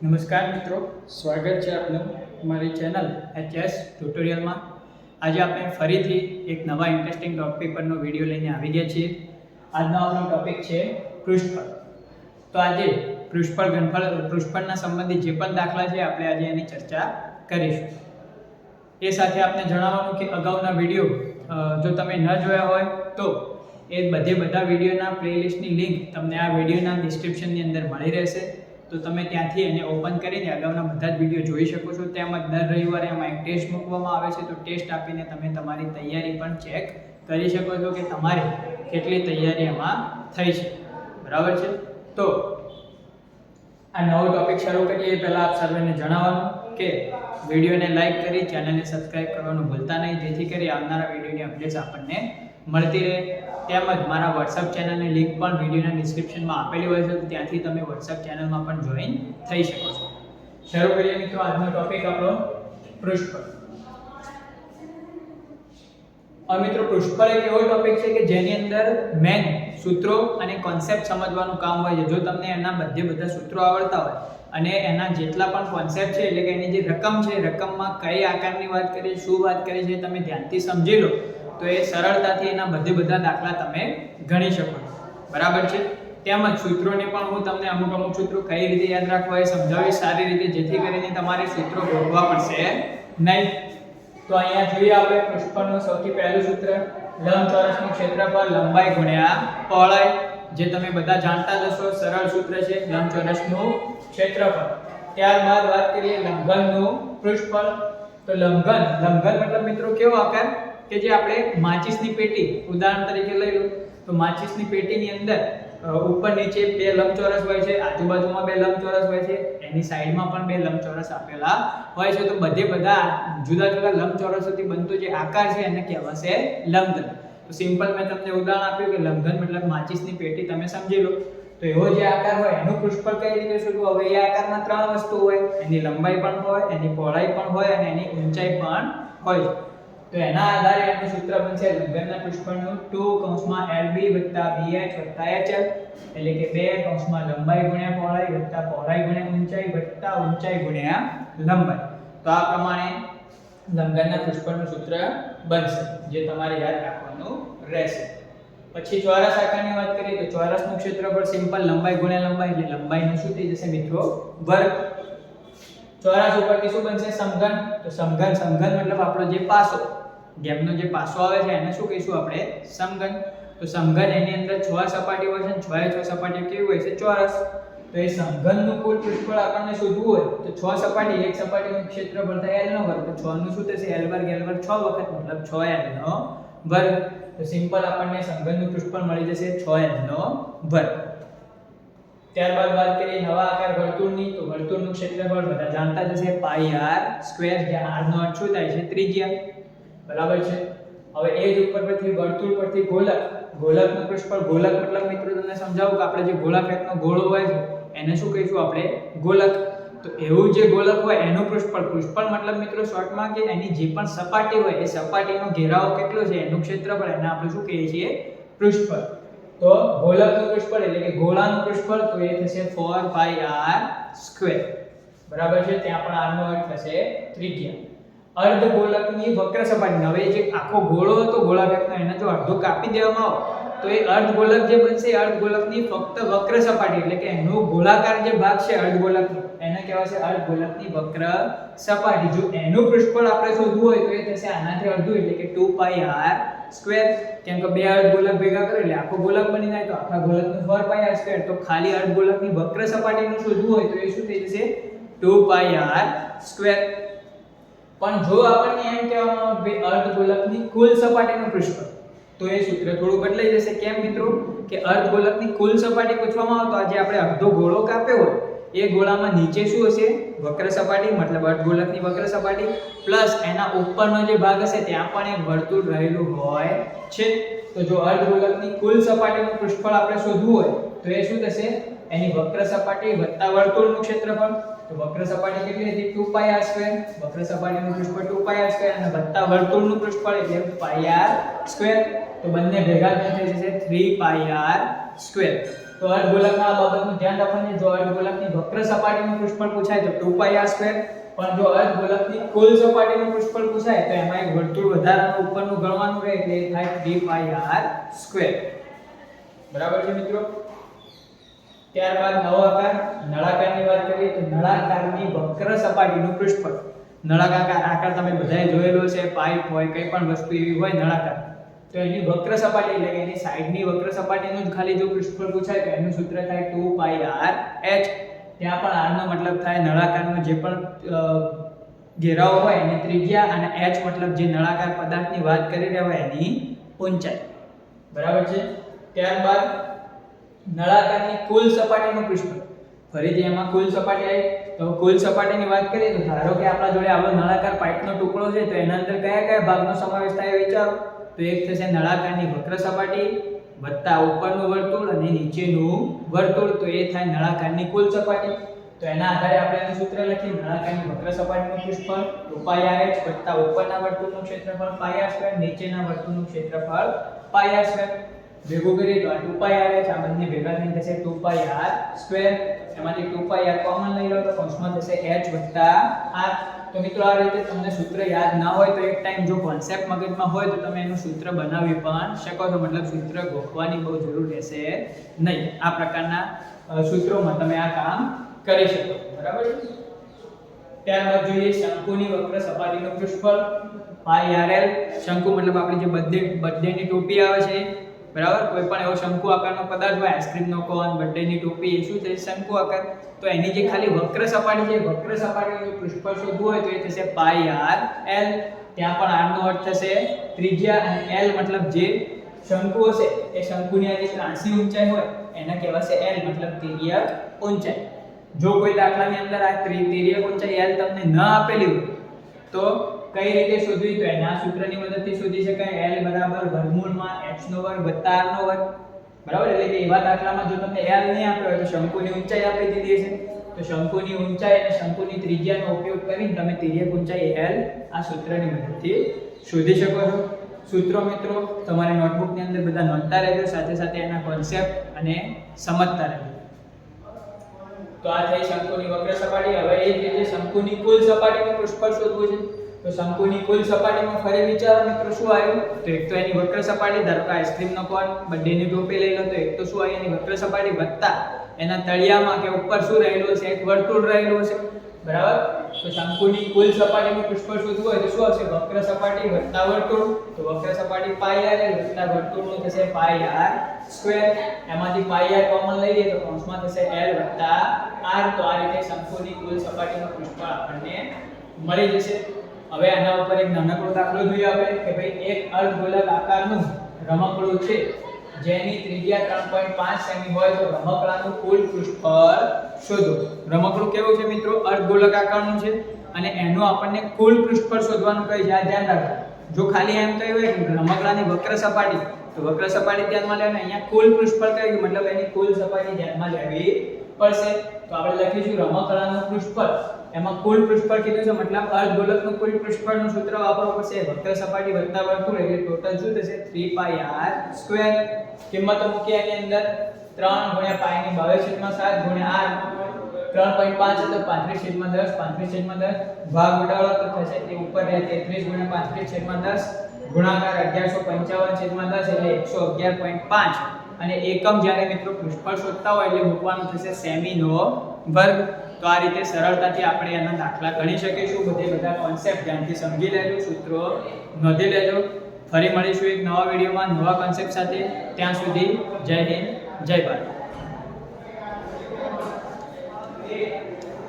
નમસ્કાર મિત્રો, સ્વાગત છે આપનું મારી ચેનલ HS ટ્યુટોરિયલમાં। આજે આપણે ફરીથી એક નવા ઇન્ટરેસ્ટિંગ ટોપિક પરનો વિડીયો લઈને આવી ગયા છીએ। આજનો આપણો ટોપિક છે પૃષ્ઠફળ। તો આજે પૃષ્ઠફળ, ઘનફળ, પૃષ્ઠફળના સંબંધિત જે પણ દાખલા છે આપણે આજે એની ચર્ચા કરીશું। એ સાથે આપણે જણાવવાનું કે અગાઉના વિડીયો જો તમે ન જોયા હોય તો એ બધા વિડીયોના પ્લેલિસ્ટની લિંક તમને આ વિડીયોના ડિસ્ક્રિપ્શનની અંદર મળી રહેશે। તો તમે ત્યાંથી એને ઓપન કરીને અગાઉના બધા જ વિડીયો જોઈ શકો છો। તેમજ દર રવિવારે એમાં એક ટેસ્ટ મૂકવામાં આવે છે, તો ટેસ્ટ આપીને તમે તમારી તૈયારી પણ ચેક કરી શકો છો કે તમારી કેટલી તૈયારી એમાં થઈ છે, બરાબર છે। તો આ નવો ટોપિક શરૂ કરીએ એ પહેલાં આપ સર્વેને જણાવવાનું કે વિડીયોને લાઈક કરી ચેનલને સબસ્ક્રાઇબ કરવાનું ભૂલતા નહીં, જેથી કરી આવનારા વિડીયોની અપડેટ્સ આપણને મળતી રહે। તેમજ મારા WhatsApp ચેનલની લિંક પણ વિડીયોના ડિસ્ક્રિપ્શનમાં આપેલી હોય છે, તો ત્યાંથી તમે WhatsApp ચેનલમાં પણ જોઈન થઈ શકો છો। શરૂ કરીએ મિત્રો આજનો ટોપિક આપણો પૃષ્ઠફળ। મિત્રો પૃષ્ઠફળ એક એવો ટોપિક છે કે જેની અંદર મેન સૂત્રો અને કોન્સેપ્ટ સમજવાનું કામ હોય છે। જો તમને એના બધા સૂત્રો આવડતા હોય અને એના જેટલા પણ કોન્સેપ્ટ છે, એટલે કે એની જે રકમ છે, રકમમાં કઈ આકારની વાત કરીએ, શું વાત કરીએ છે, તમે ધ્યાનથી સમજી લો તો એ સરળતાથી એના બધા દાખલા તમે ગણી શકો છો, બરાબર છે। તેમજ સૂત્રોને પણ હું તમને અમુક સૂત્રો કઈ રીતે યાદ રાખવા એ સમજાવીશ સારી રીતે, જેથી કરીને તમારે સૂત્રો ભૂલવા પડશે નહીં। તો અહીંયા જોઈએ આપણે પૃષ્ઠફળનું સૌથી પહેલું સૂત્ર, લંબચોરસનું ક્ષેત્રફળ લંબાઈ ગુણ્યા પહોળાઈ, જે તમે બધા જાણતા જ હશો, સરળ સૂત્ર છે લંબચોરસનું ક્ષેત્રફળ। ત્યારબાદ વાત કરીએ લંબઘનનું પૃષ્ઠફળ। તો લંબઘન મતલબ મિત્રો કેવો આકાર કે જે આપણે માચિસની પેટી ઉદાહરણ તરીકે લઈ લો, તો માચિસની પેટીની અંદર ઉપર નીચે બે લંબચોરસ હોય છે, આજુબાજુમાં બે લંબચોરસ હોય છે, એની સાઈડમાં પણ બે લંબચોરસ આપેલા હોય છે। તો બધા જુદા લંબચોરસોથી બનતો જે આકાર છે એને કહેવાશે લંબઘન। તો સિમ્પલ મેં તમને ઉદાહરણ આપ્યું કે લંબઘન મતલબ માચિસની પેટી, તમે સમજી લો। તો એવો જે આકાર હોય એનું પૃષ્ઠફળ કઈ રીતે શોધવું? હવે એ આકારમાં ત્રણ વસ્તુ હોય, એની લંબાઈ પણ હોય, એની પહોળાઈ પણ હોય અને એની ઊંચાઈ પણ હોય। તો એના આધારે એનું સૂત્ર બનશે લંબઘનના પૃષ્ઠફળનું 2 LB BH HL, એટલે કે 2 લંબાઈ ગુણ્યા પહોળાઈ વત્તા પહોળાઈ ગુણ્યા ઊંચાઈ વત્તા ઊંચાઈ ગુણ્યા લંબાઈ। તો આ પ્રમાણે લંબઘનના પૃષ્ઠફળનું સૂત્ર બનશે, જે તમારે યાદ રાખવાનું રહેશે। પછી ચોરસ આકારની વાત કરીએ તો ચોરસનું ક્ષેત્રફળ સિમ્પલ લંબાઈ ગુણ્યા લંબાઈ, એટલે લંબાઈનું શું થઈ જશે મિત્રો? વર્ગ। ચોરસ ઉપરથી શું બનશે? સમઘન। તો સમઘન મતલબ આપણો જે પાસો, ગેપનો જે પાસો આવે છે એને શું કહીશું આપણે? સમઘન। તો સમઘન એની અંદર 6 સપાટી હોય છે, 6 એ 6 સપાટી કેવી હોય છે? ચોરસ। તો એ સમઘનનું કુલ પૃષ્ઠફળ આપણને શોધવું હોય તો 6 સપાટી, એક સપાટીનું ક્ષેત્રફળ થાય L નો વર્ગ, તો 6 નું શું થશે? L વર્ગ 6 વખત મતલબ 6L નો વર્ગ। તો સિમ્પલ આપણને સમઘનનું પૃષ્ઠફળ મળી જશે 6L નો વર્ગ। ત્યારબાદ વાત કરીએ નવા આકાર વર્તુળની, તો વર્તુળનું ક્ષેત્રફળ બધા જાણતા જ હશે πr², જ્યાં r નો અર્થ શું થાય છે? ત્રિજ્યા, બરાબર છે। હવે એ જ ઉપર પરથી વર્તુળ પરથી ગોલકનું પૃષ્ઠફળ, ગોલક મતલબ મિત્રો તમને સમજાવું કે આપણે જે ગોળાકારનો ગોળો હોય છે એને શું કહીશું આપણે? ગોલક। તો એવું જે ગોલક હોય એનું પૃષ્ઠફળ મતલબ મિત્રો શોર્ટમાં કે એની જે પણ સપાટી હોય એ સપાટીનો ઘેરાવો કેટલો છે એનું ક્ષેત્રફળ, એને આપણે શું કહીએ છીએ? પૃષ્ઠફળ। તો ગોલકનું પૃષ્ઠફળ એટલે કે ગોળાનું પૃષ્ઠફળ, તો એ થશે 4πr², બરાબર છે। ત્યાં પણ r નો અર્થ થશે ત્રિજ્યા। અર્ધગોલકની વક્ર સપાટી, હવે જે આખો ગોળો હતો ગોળાકારનો, એને જો અડધો કાપી દેવામાં આવે તો એ અર્ધગોલક જે બનશે, અર્ધગોલકની ફક્ત વક્ર સપાટી, એટલે કે એનો ગોળાકાર જે ભાગ છે અર્ધગોલકનો એને કહેવાશે અર્ધગોલકની વક્ર સપાટી। જો એનું પૃષ્ઠફળ આપણે શોધવું હોય તો એ થશે આનાથી અડધું, એટલે કે 2πr², કેમ કે બે અર્ધગોલક ભેગા કરે એટલે આખો ગોલક બની જાય, તો આખા ગોલકનું 4πr²। તો ખાલી અર્ધગોલકની વક્ર સપાટીનું શોધવું હોય તો એ શું થઈ જશે? 2πr²। પણ જો આપણને એમ કહેવામાં આવે કે અર્ધગોલકની કુલ સપાટીનું પૃષ્ઠફળ, તો એ સૂત્ર થોડું બદલાઈ જશે। કેમ મિત્રો? કે અર્ધગોલકની કુલ સપાટી પૂછવામાં આવે તો આજે આપણે અડધો ગોળો કાપ્યો હોય એ ગોળામાં નીચે શું હશે? વક્ર સપાટી, મતલબ અર્ધગોલકની વક્ર સપાટી, પ્લસ એના ઉપરનો જે ભાગ હશે ત્યાં પણ એક વર્તુળ રહેલું હોય છે। તો જો અર્ધગોલકની કુલ સપાટીનું પૃષ્ઠફળ આપણે શોધવું હોય તો એ શું થશે? એની વક્ર સપાટી વત્તા વર્તુળનું ક્ષેત્રફળ। તો વક્ર સપાટી કેટલી હતી? 2πr², વક્ર સપાટીનું પૃષ્ઠફળ 2πr² અને વત્તા વર્તુળનું પૃષ્ઠફળ એટલે πr², તો બંને ભેગા થઈ જશે 3πr²। તો અર્ધગોળકના આ બાબતનું ધ્યાન રાખવાનું. જો અર્ધગોળકની વક્ર સપાટીનું પૃષ્ઠફળ પૂછાય તો 2πr², પણ જો અર્ધગોળકની કુલ સપાટીનું પૃષ્ઠફળ પૂછાય તો એમાં એક વર્તુળ વધારાનું ઉપરનું ગણવાનું રહે એટલે એ થાય 3πr². બરાબર છે મિત્રો. ત્યારબાદ નવો આકાર નળાકારની વાત કરીએ તો નળાકારની વક્ર સપાટીનું પૃષ્ઠફળ. નળાકાર આકાર તમે બધાએ જોયેલો છે, પાઇપ હોય કઈ પણ વસ્તુ એવી હોય નળાકાર, તો એની વક્ર સપાટી એટલે કે એની સાઈડની વક્ર સપાટીનું જ ખાલી જો પૃષ્ઠફળ પૂછાય તો એનું સૂત્ર થાય 2πrh. ત્યાં પણ r નો મતલબ થાય નળાકારનો જે પણ ઘેરાવો હોય એની ત્રિજ્યા, અને h મતલબ જે નળાકાર પદાર્થની વાત કરી રહ્યા હોય એની ઊંચાઈ. બરાબર છે. ત્યારબાદ નળાકારની કુલ સપાટીનું પૃષ્ઠફળ. ફરીથી એમાં કુલ સપાટી આવી તો કુલ સપાટીની વાત કરીએ તો ધારો કે આપણા જોડે આવો નળાકાર પાઇપનો ટુકડો છે તો એના અંદર કયા કયા ભાગનો સમાવેશ થાય વિચારો. તો એક થશે નળાકારની વક્ર સપાટી વત્તા ઉપરનું વર્તુળ અને નીચેનું વર્તુળ, તો એ થાય નળાકારની કુલ સપાટી. તો એના આધારે આપણે એનું સૂત્ર લખીએ. નળાકારની વક્ર સપાટીનું પૃષ્ઠફળ 2πrh વત્તા ઉપરના વર્તુળનું ક્ષેત્રફળ πr², નીચેના વર્તુળનું ક્ષેત્રફળ πr². ભેગું કરીએ તો આ 2πrh આ બંને ભેગા થઈને થશે 2πr². એમાંથી 2πr કોમન લઈ લો તો કૌંસમાં થશે h વત્તા r. તો મિત્રો આ રીતે તમને સૂત્ર યાદ ના હોય તો એક ટાઈમ જો કોન્સેપ્ટ મગજમાં હોય તો તમે એનું સૂત્ર બનાવી પણ શકો છો. મતલબ સૂત્ર ગોખવાની બહુ જરૂર રહેશે નહીં. આ પ્રકારના સૂત્રોમાં તમે આ કામ કરી શકો. બરાબર છે. ત્યારબાદ જોઈએ શંકુની વક્ર સપાટીનું પૃષ્ઠફળ πrl. શંકુ મતલબ આપણી જે બર્થડેની ટોપી આવે છે, બરાબર, કોઈ પણ એવો શંકુ આકારનો પદાર્થ હોય, આઈસ્ક્રીમનો કોન, બર્થડેની ટોપી, એ શું છે શંકુ આકાર. તો એની જે ખાલી વક્ર સપાટી છે, વક્ર સપાટીનું પૃષ્ઠફળ શોધવું હોય તો એ થશે πrl. ત્યાં પણ r નો અર્થ થશે ત્રિજ્યા અને l મતલબ જે શંકુ હશે એ શંકુની આ જે ત્રાંસી ઊંચાઈ હોય એને કહેવાશે l મતલબ તિર્યક ઊંચાઈ. જો કોઈ દાખલાની અંદર આ તિર્યક ઊંચાઈ l તમને ન આપેલી હોય તો કઈ રીતે શોધવી, તો એના સૂત્રની મદદથી શોધી શકાય. l બરાબર વર્ગમૂળમાં h2 + r2. બરાબર. એટલે કે એવા દાખલામાં જો તમને l નહીં આપ્યો હોય તો શંકુની ઊંચાઈ આપી દીધી છે, તો શંકુની ઊંચાઈ અને શંકુની ત્રિજ્યાનો ઉપયોગ કરીને તમે તિર્યક ઊંચાઈ l આ સૂત્રની મદદથી શોધી શકો છો. સૂત્રો મિત્રો તમારી નોટબુકની અંદર બધા નોંધતા રહેજો, સાથે સાથે એના કોન્સેપ્ટ અને સમજતા રહેજો. તો આ થઈ શંકુની વક્ર સપાટી. હવે એ જ રીતે શંકુની કુલ સપાટીનું પૃષ્ઠફળ શોધવું છે. તો શંકુની કુલ સપાટીમાં ફરી વિચારો મિત્રો શું આવ્યું, તો એક તો એની વક્ર સપાટી, ધારો કે આઈસ્ક્રીમનો કોન, બર્થડેની ટોપી લઈ લો તો એક તો શું આવી એની વક્ર સપાટી વત્તા એના તળિયામાં કે ઉપર શું રહેલું છે, એક વર્તુળ રહેલું છે. બરાબર. તો શંકુની કુલ સપાટીનું પૃષ્ઠફળ શોધવું હોય તો શું આવશે, વક્ર સપાટી વત્તા વર્તુળ. તો વક્ર સપાટી πrl વત્તા વર્તુળનું થશે πr². એમાંથી πr કોમન લઈએ તો કૌંસમાં થશે l વત્તા r. તો આ રીતે શંકુની કુલ સપાટીનું પૃષ્ઠફળ આપણને મળી જશે. હવે આના ઉપર એક નાનકડો દાખલો જોઈએ આપણે કે ભાઈ એક અર્ધગોળક આકારનું રમકડું છે જેની ત્રિજ્યા 3.5 સેમી હોય તો રમકડાનું કુલ પૃષ્ઠફળ શોધો. રમકડું કેવું છે મિત્રો, અર્ધગોળક આકારનું છે અને એનું આપણને કુલ પૃષ્ઠફળ શોધવાનું કહે છે. આ ધ્યાન રાખો. જો ખાલી એમ કહ્યું હોય કે રમકડાની વક્ર સપાટી તો વક્ર સપાટી ધ્યાનમાં લેવાની, અહીંયા કુલ પૃષ્ઠફળ કહ્યું મતલબ એની કુલ સપાટી ધ્યાનમાં લેવી પડશે. તો આપણે લખીશું રમકડાનું પૃષ્ઠફળ. એમાં કુલ પૃષ્ઠફળ કીધું છે મતલબ અર્ધગોળકનું કુલ પૃષ્ઠફળનું સૂત્ર વાપરવું પડશે વક્ર સપાટી વત્તા વર્તુળ એટલે ટોટલ શું થશે 3πr². કિંમતો મૂકી એની અંદર 3 * π ની 22/7 * r 3.5 છે તો 35/10 35/10 ભાગ ઉડાડો તો થશે તે ઉપર રહે 33 * 35/10 ગુણાકાર 1155/10 એટલે 111.5. અને એકમ જ્યારે મિત્રો પૃષ્ઠફળ શોધતા હોય એટલે મૂકવાનું થશે સેમીનો વર્ગ. તો આ રીતે સરળતાથી આપણે એના દાખલા ગણી શકીશું. બધા કોન્સેપ્ટ ધ્યાનથી સમજી લેજો, સૂત્રો નોંધી લેજો. ફરી મળીશું એક નવા વિડીયોમાં નવા કોન્સેપ્ટ સાથે. ત્યાં સુધી જય હિન્દ, જય ભારત.